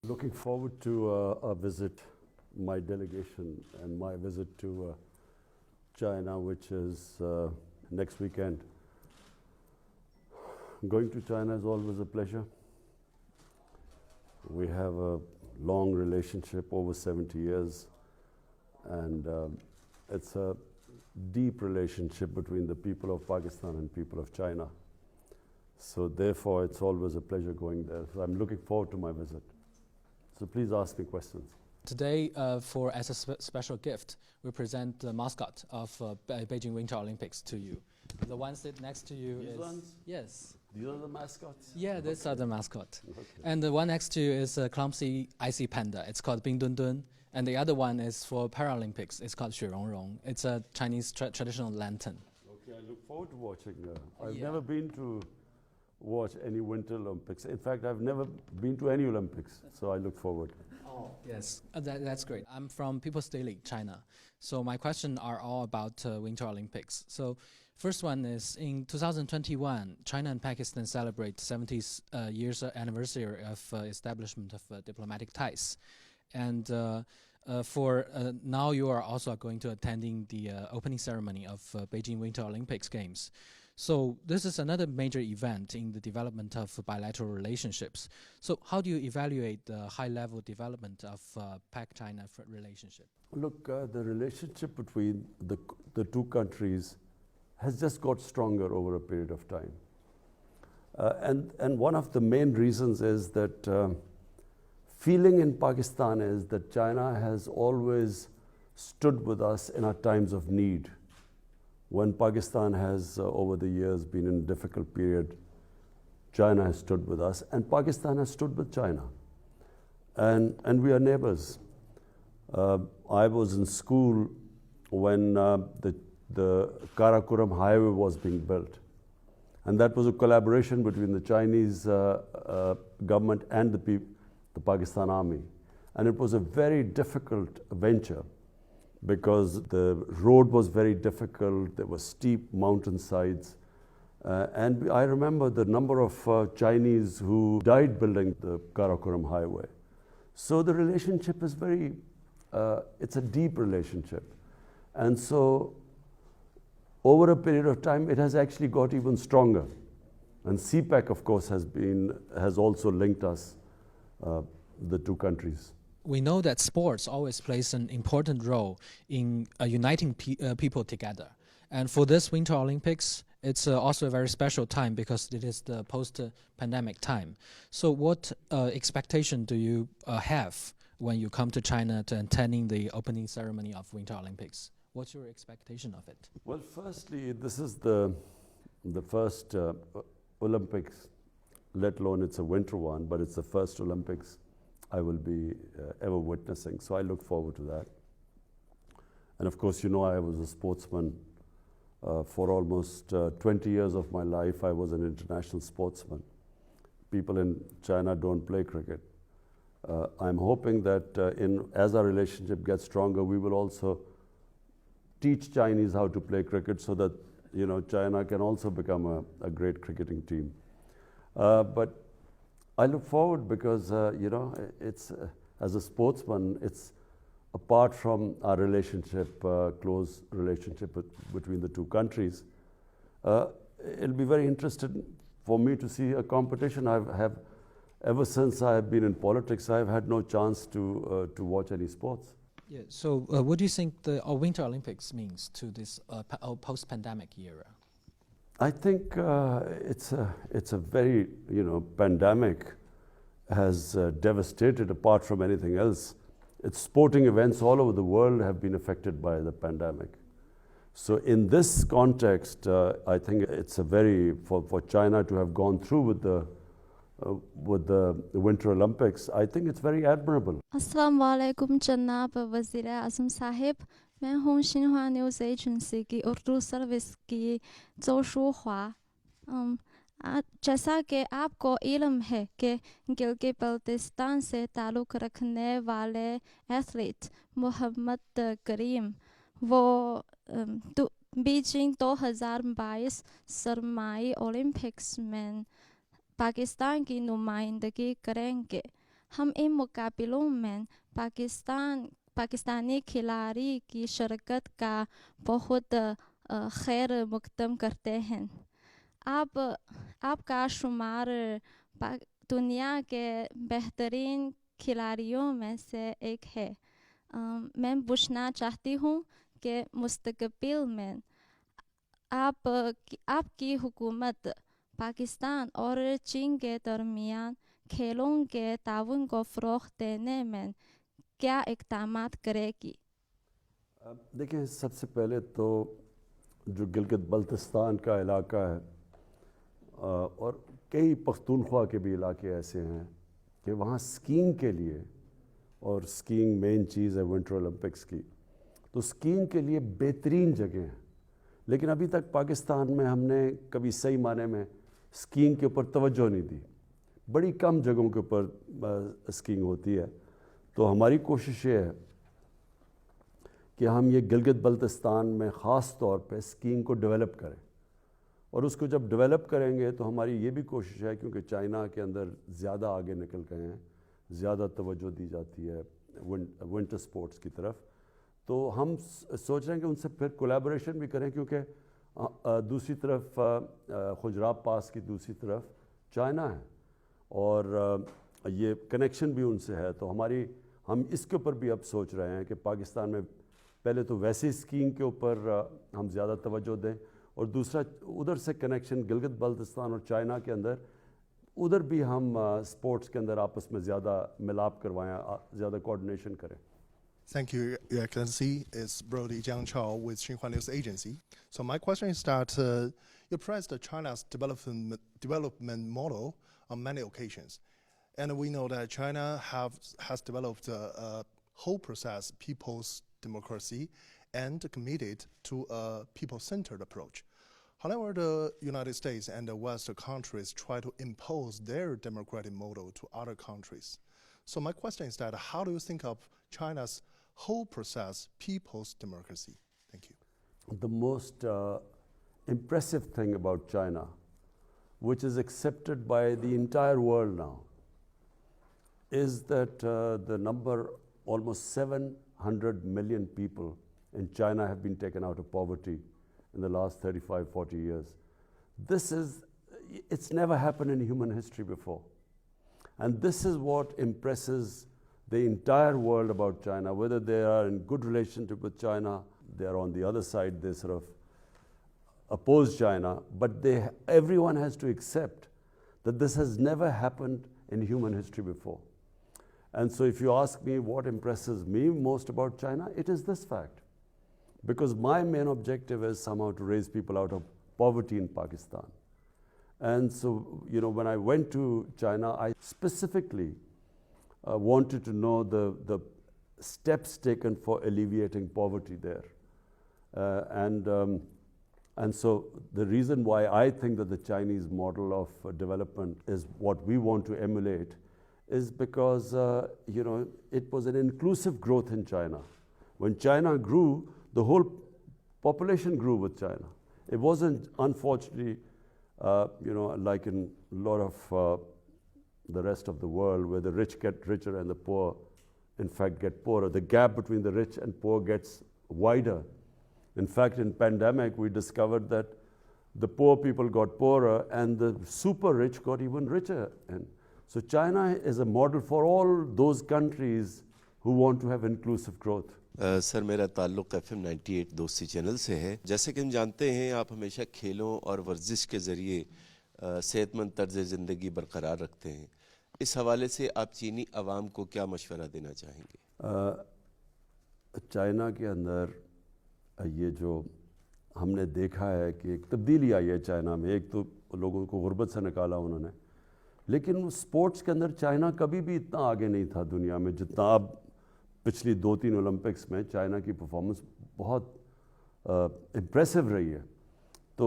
Looking forward to a visit, my delegation and my visit to China, which is next weekend. Going to China is always a pleasure. We have a long relationship, over 70 years, and it's a deep relationship between the people of Pakistan and people of China. So therefore, it's always a pleasure going there. So I'm looking forward to my visit. So please ask me questions. Today, as a special gift, we present the mascot of Beijing Winter Olympics to you. The one sit next to you These is... ones? Yes. These are the mascots? Yeah, these are the mascot. Okay. And the one next to you is a clumsy icy panda. It's called Bing Dun Dun. And the other one is for Paralympics. It's called Xue Rong Rong. It's a Chinese traditional lantern. Okay, I look forward to watching. I've never been to watch any Winter Olympics. In fact, I've never been to any Olympics, so I look forward. Oh, yes, that's great. I'm from People's Daily, China. So my questions are all about Winter Olympics. So first one is, in 2021, China and Pakistan celebrate 70th years anniversary of establishment of diplomatic ties. And for now, you are also going to attending the opening ceremony of Beijing Winter Olympics Games. So this is another major event in the development of bilateral relationships. So how do you evaluate the high-level development of Pak-China relationship? Look, the relationship between the two countries has just got stronger over a period of time. And one of the main reasons is that feeling in Pakistan is that China has always stood with us in our times of need. When Pakistan has, over the years, been in a difficult period, China has stood with us, and Pakistan has stood with China. And we are neighbors. I was in school when the Karakoram highway was being built. And that was a collaboration between the Chinese government and the Pakistan army. And it was a very difficult venture, because the road was very difficult, there were steep mountainsides. And I remember the number of Chinese who died building the Karakoram highway. So the relationship is it's a deep relationship. And so over a period of time, it has actually got even stronger. And CPEC, of course, has also linked us, the two countries. We know that sports always plays an important role in uniting people together. And for this Winter Olympics, it's also a very special time because it is the post-pandemic time. So what expectation do you have when you come to China to attending the opening ceremony of Winter Olympics? What's your expectation of it? Well, firstly, this is the first Olympics, let alone it's a winter one, but it's the first Olympics I will be ever witnessing. So I look forward to that. And of course, you know, I was a sportsman for almost 20 years of my life. I was an international sportsman. People in China don't play cricket. I'm hoping that as our relationship gets stronger, we will also teach Chinese how to play cricket so that, you know, China can also become a great cricketing team. But I look forward because, you know, it's as a sportsman, it's apart from our relationship, close relationship between the two countries. It'll be very interesting for me to see a competition. Ever since I have been in politics, I've had no chance to watch any sports. Yeah. So what do you think the Winter Olympics means to this post-pandemic era? I think it's a very, you know, pandemic has devastated, apart from anything else. It's sporting events all over the world have been affected by the pandemic. So in this context, I think it's for China to have gone through with the Winter Olympics, I think it's very admirable. Assalamu alaikum Jannab Wazir E'azam Sahib. मैं हूँ Xinhua news agency की Urdu service की जोशु ख्वा। जैसा कि आपको इल्म है कि गिलगित बल्तिस्तान से ताल्लुक़ रखने वाले एथलीट मोहम्मद करीम वो बीजिंग 2022 सरमाई ओलंपिक्स में पाकिस्तान की नुमाइंदगी करेंगे। ہم ان مقابلوں میں پاکستانی کھلاڑی کی شرکت کا بہت خیر مقدم کرتے ہیں. آپ کا شمار دنیا کے بہترین کھلاڑیوں میں سے ایک ہے. میں پوچھنا چاہتی ہوں کہ مستقبل میں آپ کی حکومت پاکستان اور چین کے درمیان کھیلوں کے تعاون کو فروغ دینے میں کیا اقدامات کرے گی؟ دیکھیں، سب سے پہلے تو جو گلگت بلتستان کا علاقہ ہے اور کئی پختونخوا کے بھی علاقے ایسے ہیں کہ وہاں سکینگ کے لیے، اور سکینگ مین چیز ہے ونٹر اولمپکس کی، تو سکینگ کے لیے بہترین جگہ ہیں. لیکن ابھی تک پاکستان میں ہم نے کبھی صحیح معنی میں سکینگ کے اوپر توجہ نہیں دی. بڑی کم جگہوں کے اوپر سکینگ ہوتی ہے. تو ہماری کوشش یہ ہے کہ ہم یہ گلگت بلتستان میں خاص طور پہ سکینگ کو ڈیولپ کریں، اور اس کو جب ڈیولپ کریں گے تو ہماری یہ بھی کوشش ہے، کیونکہ چائنا کے اندر زیادہ آگے نکل گئے ہیں، زیادہ توجہ دی جاتی ہے ونٹر سپورٹس کی طرف، تو ہم سوچ رہے ہیں کہ ان سے پھر کولیبوریشن بھی کریں، کیونکہ دوسری طرف خجراب پاس کی دوسری طرف چائنا ہے اور یہ کنیکشن بھی ان سے ہے. تو ہم اس کے اوپر بھی اب سوچ رہے ہیں کہ پاکستان میں پہلے تو ویسے اسکینگ کے اوپر ہم زیادہ توجہ دیں، اور دوسرا ادھر سے کنیکشن گلگت بلتستان اور چائنا کے اندر، ادھر بھی ہم سپورٹس کے اندر آپس میں زیادہ ملاپ کروائیں، زیادہ کوآرڈینیشن کریں. Thank you, Your Excellency. It's Brody Jiang Chao with Xinhua News Agency. So my question is that you praised China's development model on many occasions. And we know that China has developed a whole process, people's democracy, and committed to a people-centered approach. However, the United States and the Western countries try to impose their democratic model to other countries. So my question is that how do you think of China's whole process, people's democracy? Thank you. The most impressive thing about China, which is accepted by the entire world now, is that the number, almost 700 million people in China have been taken out of poverty in the last 35-40 years. It's never happened in human history before. And this is what impresses the entire world about China, whether they are in good relationship with China, they are on the other side, they sort of oppose China, but everyone has to accept that this has never happened in human history before. And so if you ask me what impresses me most about China, it is this fact. Because my main objective is somehow to raise people out of poverty in Pakistan. And so, when I went to China, I specifically wanted to know the steps taken for alleviating poverty there. And so the reason why I think that the Chinese model of development is what we want to emulate is because, it was an inclusive growth in China. When China grew, the whole population grew with China. It wasn't, unfortunately, like in a lot of the rest of the world, where the rich get richer and the poor, in fact, get poorer. The gap between the rich and poor gets wider. In fact, in pandemic, we discovered that the poor people got poorer and the super rich got even richer. And so China is a model for all those countries who want to have inclusive growth. سر، میرا تعلق FM 98 دوستی channel سے ہے. جیسے کہ ہم جانتے ہیں، آپ ہمیشہ کھیلوں اور ورزش کے ذریعے صحت مند طرز زندگی برقرار رکھتے ہیں. اس حوالے سے آپ چینی عوام کو کیا مشورہ دینا چاہیں گے؟ چائنا کے اندر یہ جو ہم نے دیکھا ہے کہ ایک تبدیلی آئی ہے چائنا میں. ایک تو لوگوں کو غربت سے نکالا انہوں نے، لیکن سپورٹس کے اندر چائنا کبھی بھی اتنا آگے نہیں تھا دنیا میں جتنا اب. پچھلی 2-3 اولمپکس میں چائنا کی پرفارمنس بہت امپریسو رہی ہے. تو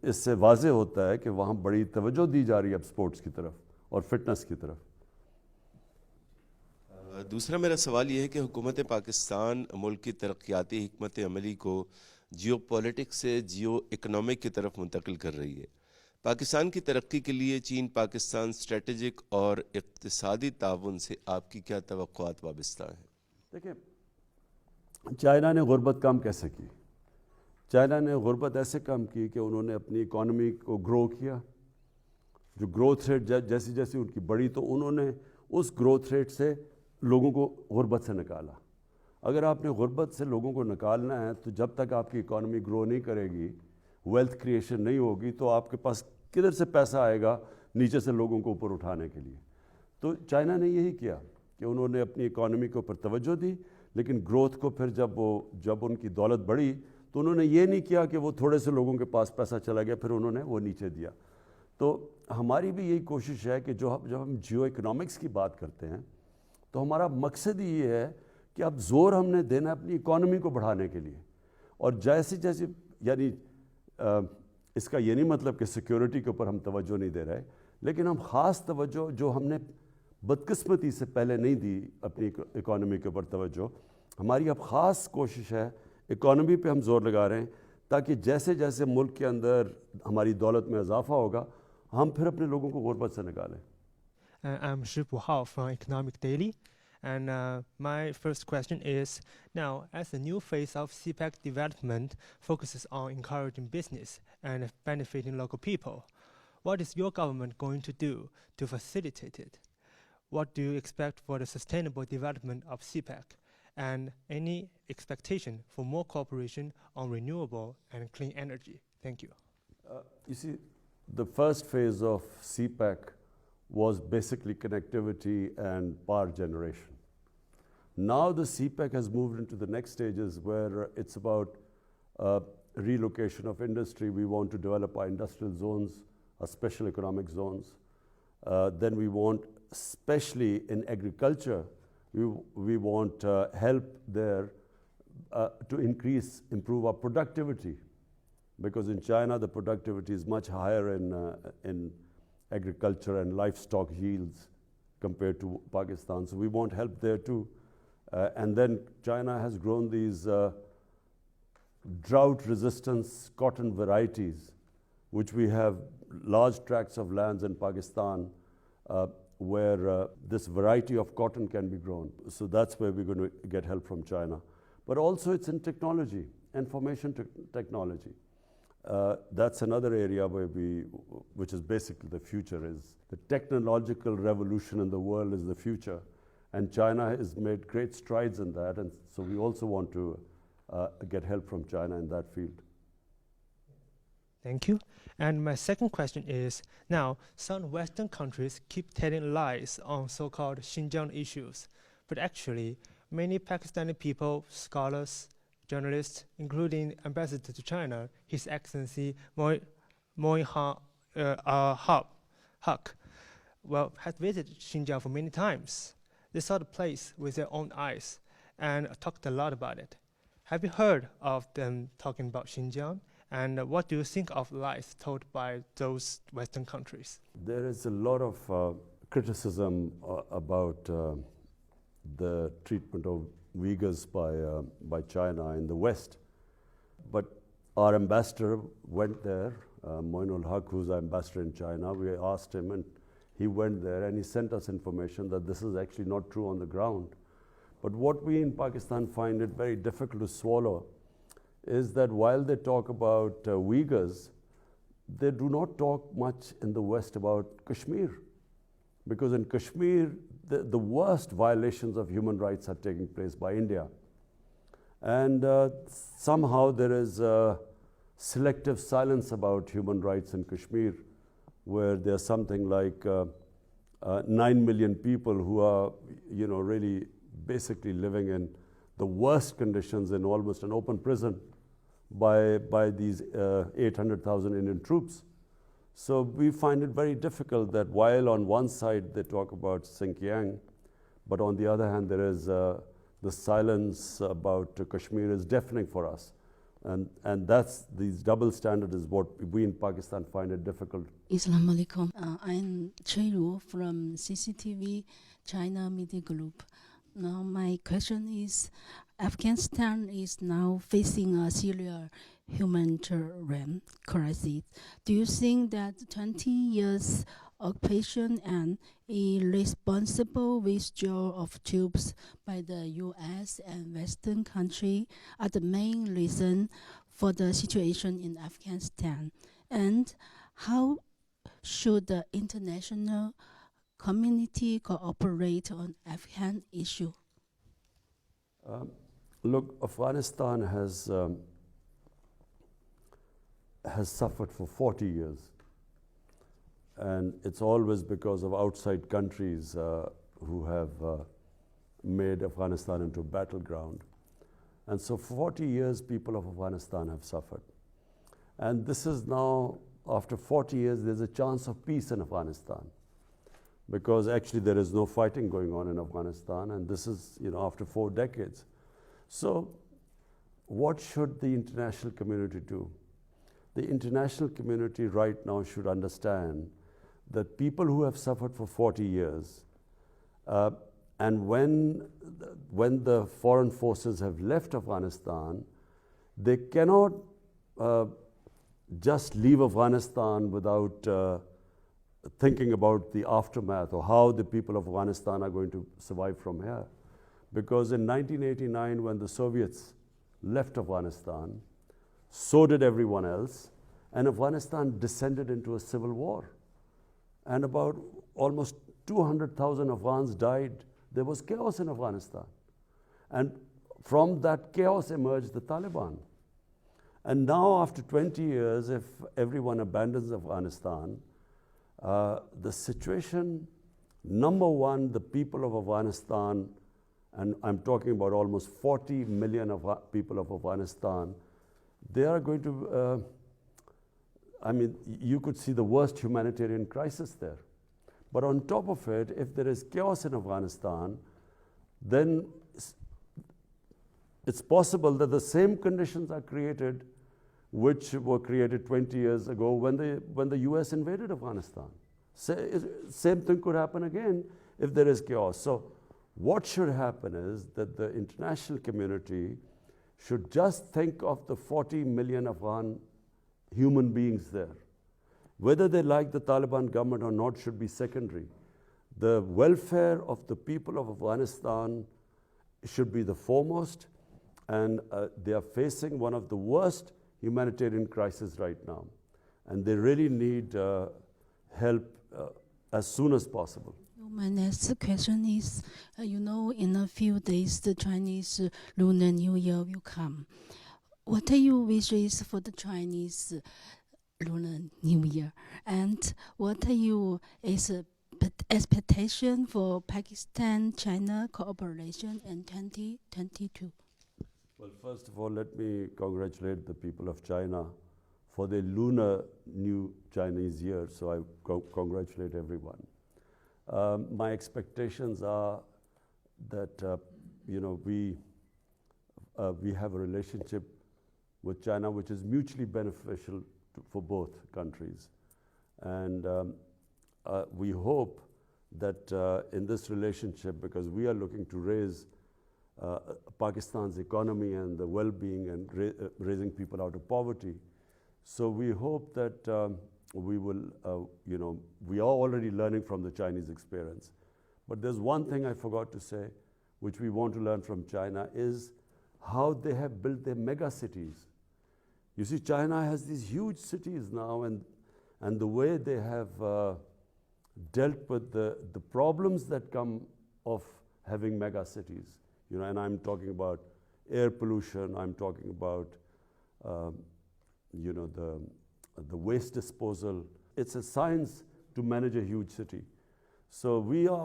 اس سے واضح ہوتا ہے کہ وہاں بڑی توجہ دی جا رہی ہے اب سپورٹس کی طرف اور فٹنس کی طرف. دوسرا میرا سوال یہ ہے کہ حکومت پاکستان ملک کی ترقیاتی حکمت عملی کو جیو پولیٹکس سے جیو اکنامک کی طرف منتقل کر رہی ہے. पाकिस्तान की तरक्की के लिए चीन पाकिस्तान स्ट्रेटेजिक और इक़्तिसादी ताउन से आपकी क्या तवक्कुआत वाबस्ता हैं? देखिए, चाइना ने गुर्बत कम कैसे की? चाइना ने गुर्बत ऐसे कम की कि उन्होंने अपनी इकॉनमी को ग्रो किया। जो ग्रोथ रेट जैसी जैसी उनकी बढ़ी, तो उन्होंने उस ग्रोथ रेट से लोगों को गुर्बत से निकाला। अगर आपने गुर्बत से लोगों को निकालना है, तो जब तक आपकी इकॉनमी ग्रो नहीं करेगी, वेल्थ क्रिएशन नहीं होगी, तो आपके पास किधर से पैसा आएगा नीचे से लोगों को ऊपर उठाने के लिए? तो चाइना ने यही किया कि उन्होंने अपनी इकॉनमी के ऊपर तवज्जो दी, लेकिन ग्रोथ को फिर जब उनकी दौलत बढ़ी, तो उन्होंने ये नहीं किया कि वो थोड़े से लोगों के पास पैसा चला गया फिर उन्होंने वो नीचे दिया। तो हमारी भी यही कोशिश है कि जब हम जियो इकोनॉमिक्स की बात करते हैं, तो हमारा मकसद ही ये है कि अब ज़ोर हमने देना है अपनी इकॉनमी को बढ़ाने के लिए। और जैसे जैसे यानी इसका ये नहीं मतलब कि सिक्योरिटी के ऊपर हम तवज्जो नहीं दे रहे, लेकिन हम ख़ास तवज्जो जो हमने बदकिस्मती से पहले नहीं दी अपनी इकॉनमी के ऊपर तवज्जो, हमारी अब ख़ास कोशिश है इकॉनमी पे हम ज़ोर लगा रहे हैं, ताकि जैसे जैसे मुल्क के अंदर हमारी दौलत में इजाफा होगा, हम फिर अपने लोगों को गुर्बत से निकालें। I'm Shifu from Economic Daily, and my first question is, now as the new phase of CPEC development focuses on encouraging business and benefiting local people, what is your government going to do to facilitate it? What do you expect for the sustainable development of CPEC, and any expectation for more cooperation on renewable and clean energy? Thank you. You see, the first phase of CPEC was basically connectivity and power generation. Now the CPEC has moved into the next stages where it's about relocation of industry. We want to develop our industrial zones, our special economic zones. Then we want, especially in agriculture, we want help there to improve our productivity. Because in China, the productivity is much higher in agriculture and livestock yields compared to Pakistan. So we want help there too. And then China has grown these drought-resistant cotton varieties, which we have large tracts of lands in Pakistan where this variety of cotton can be grown. So that's where we're going to get help from China. But also it's in technology, information technology. That's another area which is basically the future. Is the technological revolution in the world is the future, and China has made great strides in that, and so we also want to get help from China in that field. Thank you. And my second question is, now some Western countries keep telling lies on so-called Xinjiang issues, but actually many Pakistani people, scholars, journalists, including Ambassador to China, His Excellency Moin Haq, has visited Xinjiang for many times. They saw the place with their own eyes and talked a lot about it. Have you heard of them talking about Xinjiang? And what do you think of lies told by those Western countries? There is a lot of criticism about the treatment of Uyghurs by China in the West. But our ambassador went there, Moinul Haq, who's our ambassador in China. We asked him, and he went there, and he sent us information that this is actually not true on the ground. But what we in Pakistan find it very difficult to swallow is that while they talk about Uyghurs, they do not talk much in the West about Kashmir. Because in Kashmir, the worst violations of human rights are taking place by India. And somehow there is selective silence about human rights in Kashmir, where there's something like 9 million people who are, really basically living in the worst conditions in almost an open prison by these 800,000 Indian troops. So we find it very difficult that while on one side they talk about Xinjiang, but on the other hand there is the silence about Kashmir is deafening for us. And that's these double standard is what we in Pakistan find it difficult. Assalamu alaikum. I'm Chui Ru from CCTV China Media Group. Now my question is, Afghanistan is now facing a serious humanitarian crisis. Do you think that 20 years occupation and irresponsible withdrawal of troops by the U.S. and Western countries are the main reason for the situation in Afghanistan? And how should the international community cooperate on Afghan issue? Look, Afghanistan has suffered for 40 years. And it's always because of outside countries who have made Afghanistan into a battleground. And so for 40 years, people of Afghanistan have suffered. And this is now, after 40 years, there's a chance of peace in Afghanistan. Because actually there is no fighting going on in Afghanistan, and this is, after 4 decades. So what should the international community do? The international community right now should understand that people who have suffered for 40 years, and when the foreign forces have left Afghanistan, they cannot just leave Afghanistan without thinking about the aftermath or how the people of Afghanistan are going to survive from here. Because in 1989, when the Soviets left Afghanistan, so did everyone else, and Afghanistan descended into a civil war. And about almost 200,000 Afghans died. There was chaos in Afghanistan. And from that chaos emerged the Taliban. And now, after 20 years, if everyone abandons Afghanistan, the situation, number one, the people of Afghanistan, and I'm talking about almost 40 million people of Afghanistan, they are going to, you could see the worst humanitarian crisis there. But on top of it, if there is chaos in Afghanistan, then it's possible that the same conditions are created which were created 20 years ago when the US invaded Afghanistan. Same thing could happen again if there is chaos. So what should happen is that the international community should just think of the 40 million Afghan human beings there. Whether they like the Taliban government or not should be secondary. The welfare of the people of Afghanistan should be the foremost, and they are facing one of the worst humanitarian crises right now. And they really need help as soon as possible. My next question is, in a few days, the Chinese Lunar New Year will come. What are your wishes for the Chinese Lunar New Year? And what are your expectations for Pakistan-China cooperation in 2022? Well, first of all, let me congratulate the people of China for their Lunar New Chinese Year. So I congratulate everyone. My expectations are that we have a relationship with China which is mutually beneficial for both countries, and we hope that in this relationship, because we are looking to raise Pakistan's economy and the well-being and raising people out of poverty, so we hope that we will, we are already learning from the Chinese experience. But there's one thing I forgot to say, which we want to learn from China, is how they have built their mega cities. You see, China has these huge cities now, and the way they have dealt with the problems that come of having mega cities. And I'm talking about air pollution, I'm talking about the waste disposal. It's a science to manage a huge city. So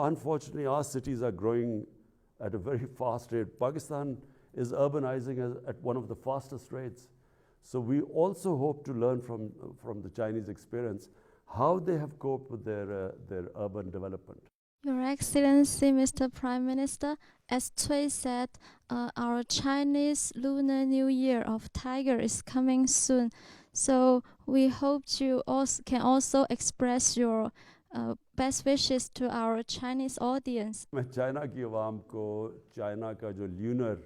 unfortunately, our cities are growing at a very fast rate. Pakistan is urbanizing at one of the fastest rates. So we also hope to learn from the Chinese experience how they have coped with their urban development. Your Excellency, Mr. Prime Minister, as Cui said, our Chinese Lunar New Year of Tiger is coming soon. So we hope you can also express your best wishes to our Chinese audience. मैं China की आवाम को China का जो lunar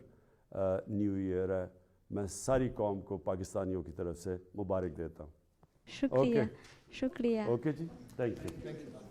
new year है। मैं सारी कौम को पाकिस्तानियों की तरफ से मुबारक देता हूँ। शुक्रिया, शुक्रिया। Okay ji, thank you.